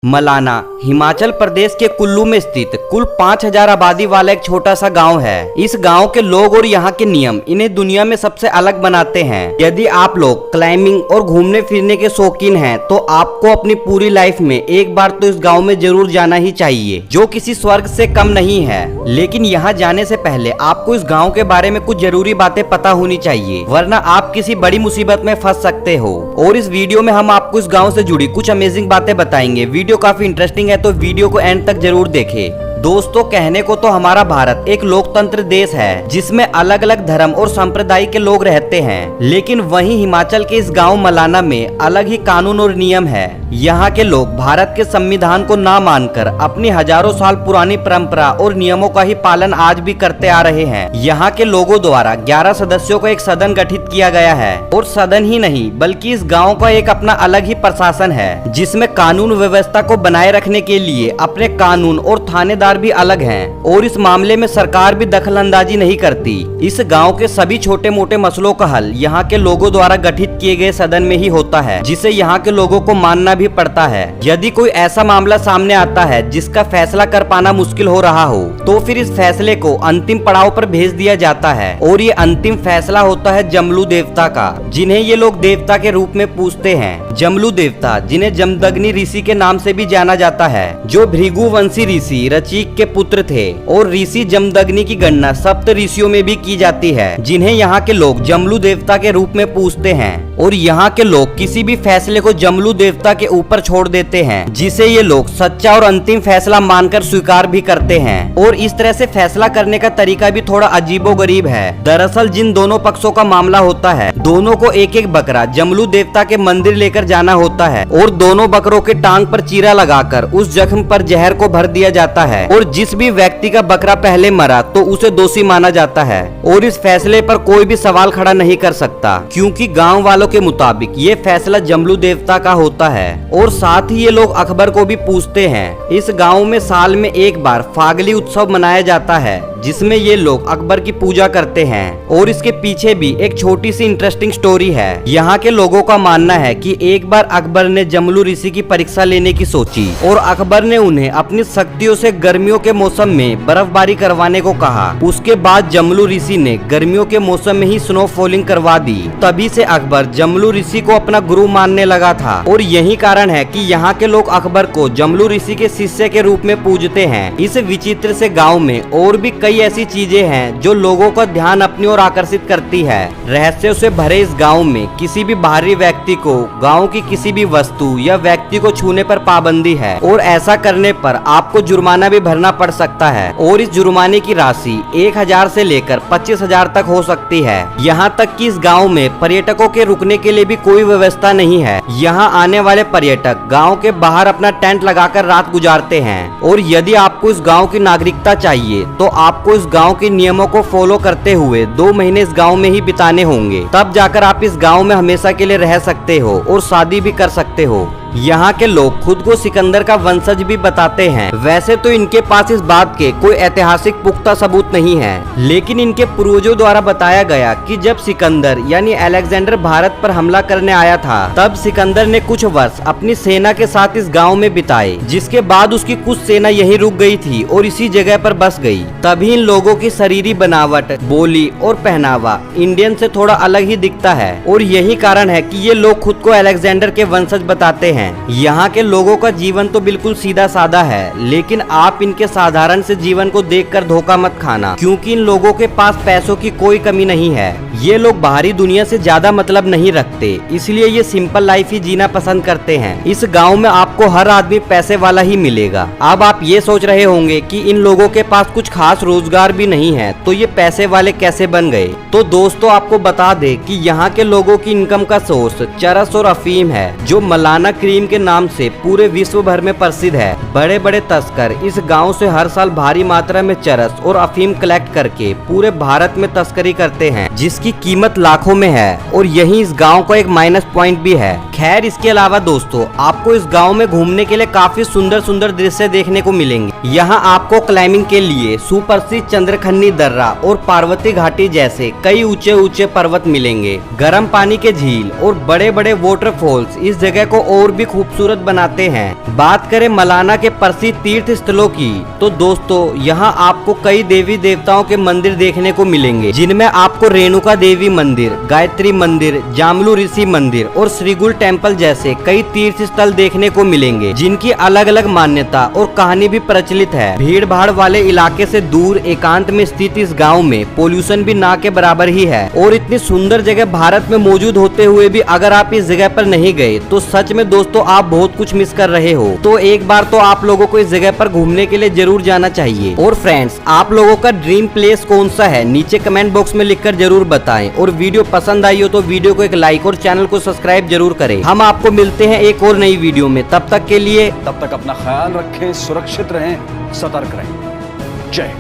मलाना हिमाचल प्रदेश के कुल्लू में स्थित कुल 5000 आबादी वाला एक छोटा सा गांव है। इस गांव के लोग और यहाँ के नियम इन्हें दुनिया में सबसे अलग बनाते हैं। यदि आप लोग क्लाइंबिंग और घूमने फिरने के शौकीन हैं, तो आपको अपनी पूरी लाइफ में एक बार तो इस गांव में जरूर जाना ही चाहिए, जो किसी स्वर्ग से कम नहीं है। लेकिन यहाँ जाने से पहले आपको इस गाँव के बारे में कुछ जरूरी बातें पता होनी चाहिए, वरना आप किसी बड़ी मुसीबत में फंस सकते हो। और इस वीडियो में हम आपको इस गाँव से जुड़ी कुछ अमेजिंग बातें बताएंगे। वीडियो काफी इंटरेस्टिंग है, तो वीडियो को एंड तक जरूर देखें। दोस्तों, कहने को तो हमारा भारत एक लोकतंत्र देश है, जिसमें अलग अलग धर्म और संप्रदाय के लोग रहते हैं, लेकिन वहीं हिमाचल के इस गांव मलाना में अलग ही कानून और नियम है। यहाँ के लोग भारत के संविधान को ना मानकर अपनी हजारों साल पुरानी परंपरा और नियमों का ही पालन आज भी करते आ रहे हैं। यहाँ के लोगों द्वारा 11 सदस्यों का एक सदन गठित किया गया है, और सदन ही नहीं बल्कि इस गाँव का एक अपना अलग ही प्रशासन है, जिसमें कानून व्यवस्था को बनाए रखने के लिए अपने कानून और थानेदार भी अलग हैं, और इस मामले में सरकार भी दखलंदाजी नहीं करती। इस गांव के सभी छोटे मोटे मसलों का हल यहाँ के लोगों द्वारा गठित किए गए सदन में ही होता है, जिसे यहाँ के लोगों को मानना भी पड़ता है। यदि कोई ऐसा मामला सामने आता है जिसका फैसला कर पाना मुश्किल हो रहा हो, तो फिर इस फैसले को अंतिम पड़ाव पर भेज दिया जाता है, और ये अंतिम फैसला होता है जमलू देवता का, जिन्हें ये लोग देवता के रूप में पूजते हैं। जमलू देवता, जिन्हें जमदग्नि ऋषि के नाम से भी जाना जाता है, जो भृगुवंशी ऋषि रचिक के पुत्र थे, और ऋषि जमदग्नि की गणना सप्त ऋषियों में भी की जाती है, जिन्हें यहाँ के लोग जमलू देवता के रूप में पूजते हैं। और यहाँ के लोग किसी भी फैसले को जमलू देवता के ऊपर छोड़ देते हैं, जिसे ये लोग सच्चा और अंतिम फैसला मानकर स्वीकार भी करते हैं। और इस तरह से फैसला करने का तरीका भी थोड़ा अजीबोगरीब है। दरअसल जिन दोनों पक्षों का मामला होता है, दोनों को एक एक बकरा जमलू देवता के मंदिर लेकर जाना होता है, और दोनों बकरों के टांग पर चीरा लगाकर उस जख्म पर जहर को भर दिया जाता है, और जिस भी व्यक्ति का बकरा पहले मरा तो उसे दोषी माना जाता है, और इस फैसले पर कोई भी सवाल खड़ा नहीं कर सकता, क्योंकि गांव वालों के मुताबिक ये फैसला जमलू देवता का होता है। और साथ ही ये लोग अकबर को भी पूजते हैं। इस गांव में साल में एक बार फागली उत्सव मनाया जाता है, जिसमें ये लोग अकबर की पूजा करते हैं। और इसके पीछे भी एक छोटी सी इंटरेस्टिंग स्टोरी है। यहाँ के लोगों का मानना है कि एक बार अकबर ने जमलू ऋषि की परीक्षा लेने की सोची, और अकबर ने उन्हें अपनी शक्तियों से गर्मियों के मौसम में बर्फबारी करवाने को कहा। उसके बाद जमलू ऋषि ने गर्मियों के मौसम में ही स्नो फॉलिंग करवा दी। तभी से अकबर जमलू ऋषि को अपना गुरु मानने लगा था, और यही कारण है कि यहाँ के लोग अकबर को जमलू ऋषि के शिष्य के रूप में पूजते हैं। इस विचित्र से गाँव में और भी कई ऐसी चीजें हैं जो लोगों का ध्यान अपनी ओर आकर्षित करती है। रहस्यों से भरे इस गांव में किसी भी बाहरी व्यक्ति को गांव की किसी भी वस्तु या व्यक्ति को छूने पर पाबंदी है, और ऐसा करने पर आपको जुर्माना भी भरना पड़ सकता है, और इस जुर्माने की राशि 1000 से लेकर 25,000 तक हो सकती है। यहाँ तक कि इस गाँव में पर्यटकों के रुकने के लिए भी कोई व्यवस्था नहीं है। यहाँ आने वाले पर्यटक गाँव के बाहर अपना टेंट लगाकर रात गुजारते हैं। और यदि आपको इस गाँव की नागरिकता चाहिए, तो आपको इस गांव के नियमों को फॉलो करते हुए 2 महीने इस गांव में ही बिताने होंगे। तब जाकर आप इस गांव में हमेशा के लिए रह सकते हो और शादी भी कर सकते हो। यहाँ के लोग खुद को सिकंदर का वंशज भी बताते हैं। वैसे तो इनके पास इस बात के कोई ऐतिहासिक पुख्ता सबूत नहीं है, लेकिन इनके पूर्वजों द्वारा बताया गया कि जब सिकंदर यानी अलेक्जेंडर भारत पर हमला करने आया था, तब सिकंदर ने कुछ वर्ष अपनी सेना के साथ इस गांव में बिताए, जिसके बाद उसकी कुछ सेना यहीं रुक गई थी और इसी जगह पर बस गई। तभी इन लोगों की शरीरी बनावट, बोली और पहनावा इंडियन से थोड़ा अलग ही दिखता है, और यही कारण है कि ये लोग खुद को अलेक्जेंडर के वंशज बताते हैं। यहाँ के लोगों का जीवन तो बिल्कुल सीधा साधा है, लेकिन आप इनके साधारण से जीवन को देखकर धोखा मत खाना, क्योंकि इन लोगों के पास पैसों की कोई कमी नहीं है। ये लोग बाहरी दुनिया से ज्यादा मतलब नहीं रखते, इसलिए ये सिंपल लाइफ ही जीना पसंद करते हैं। इस गांव में आपको हर आदमी पैसे वाला ही मिलेगा। अब आप ये सोच रहे होंगे कि इन लोगों के पास कुछ खास रोजगार भी नहीं है, तो ये पैसे वाले कैसे बन गए? तो दोस्तों, आपको बता दे कि यहाँ के लोगों की इनकम का सोर्स चरस और अफीम है, जो मलाना क्रीम के नाम से पूरे विश्व भर में प्रसिद्ध है। बड़े बड़े तस्कर इस गांव से हर साल भारी मात्रा में चरस और अफीम कलेक्ट करके पूरे भारत में तस्करी करते हैं, जिसकी कीमत लाखों में है, और यही इस गांव का एक माइनस पॉइंट भी है। खैर, इसके अलावा दोस्तों, आपको इस गांव में घूमने के लिए काफी सुंदर सुंदर दृश्य देखने को मिलेंगे। यहाँ आपको क्लाइंबिंग के लिए सुप्रसिद्ध चंद्रखन्नी दर्रा और पार्वती घाटी जैसे कई ऊंचे ऊंचे पर्वत मिलेंगे। गर्म पानी के झील और बड़े बड़े वाटरफॉल्स इस जगह को और भी खूबसूरत बनाते हैं। बात करें मलाना के प्रसिद्ध तीर्थ स्थलों की, तो दोस्तों यहाँ आपको कई देवी देवताओं के मंदिर देखने को मिलेंगे, जिनमें आपको रेणुका देवी मंदिर, गायत्री मंदिर, जामलू ऋषि मंदिर और श्रीगुल टेम्पल जैसे कई तीर्थ स्थल देखने को मिलेंगे, जिनकी अलग अलग मान्यता और कहानी भी प्रचलित है। भीड़ भाड़ वाले इलाके से दूर एकांत में स्थित इस गाँव में पोल्यूशन भी ना के बराबर ही है, और इतनी सुंदर जगह भारत में मौजूद होते हुए भी अगर आप इस जगह पर नहीं गए तो सच में दोस्तों आप बहुत कुछ मिस कर रहे हो। तो एक बार तो आप लोगों को इस जगह पर घूमने के लिए जरूर जाना चाहिए। और फ्रेंड्स, आप लोगों का ड्रीम प्लेस कौन सा है नीचे कमेंट बॉक्स में लिखकर जरूर बताएं। और वीडियो पसंद आई हो तो वीडियो को एक लाइक और चैनल को सब्सक्राइब जरूर करें। हम आपको मिलते हैं एक और नई वीडियो में, तब तक के लिए तब तक अपना ख्याल रखें, सुरक्षित रहें, सतर्क रहें। जय हिंद।